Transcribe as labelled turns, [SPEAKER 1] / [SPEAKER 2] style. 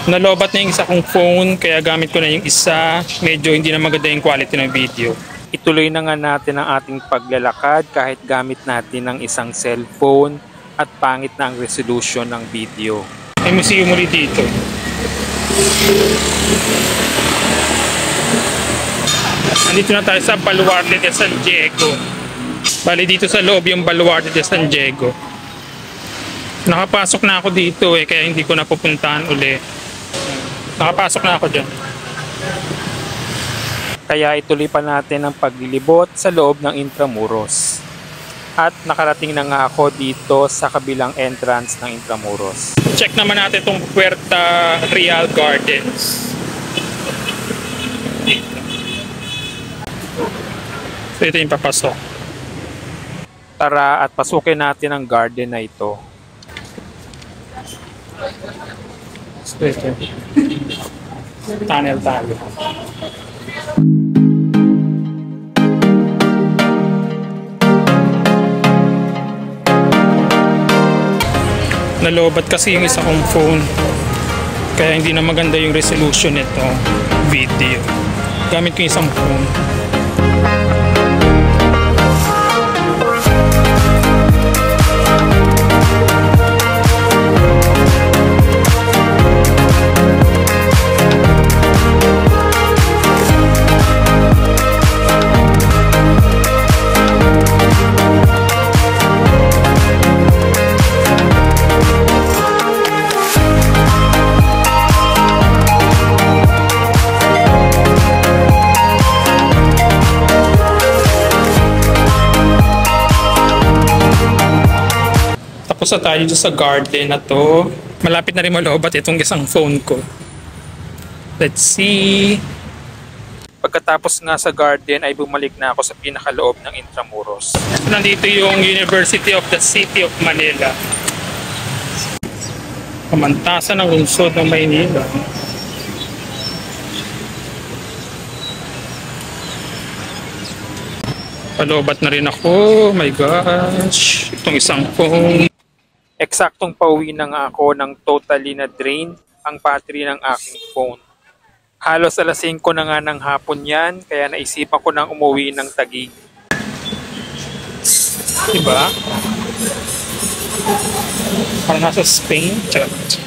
[SPEAKER 1] Nalobat na yung isa kong phone, kaya gamit ko na yung isa. Medyo hindi na maganda yung quality ng video. Ituloy na nga natin ang ating paglalakad kahit gamit natin ng isang cellphone at pangit na ang resolution ng video. May museum ulit dito. Nandito na tayo sa Baluarte de San Diego. Bali dito sa loob yung Baluarte de San Diego. Nakapasok na ako dito kaya hindi ko napupuntahan uli. Nakapasok na ako dyan. Kaya ituloy pa natin ang paglilibot sa loob ng Intramuros. At nakarating na nga ako dito sa kabilang entrance ng Intramuros. Check naman natin itong Puerta Real Gardens. So ito yung papasok. Tara at pasukin natin ang garden na ito. So ito. Tunnel tayo. Nalobat kasi yung isa kong phone. Kaya hindi na maganda yung resolution nito video. Gamit ko yung isang phone. Tapos na tayo sa garden na to. Malapit na rin malobat itong isang phone ko. Let's see. Pagkatapos nga sa garden ay bumalik na ako sa pinakaloob ng Intramuros. Nandito yung University of the City of Manila. Kamantasan ng lungsod ng Maynila. Palobat na rin ako. Oh my gosh. Itong isang phone. Eksaktong pauwi na nga ako ng totally na drain ang battery ng aking phone. Halos alas 5 na nga ng hapon yan, kaya naisipan ko nang umuwi ng Taguig. Diba? Parang nasa Spain. Charot.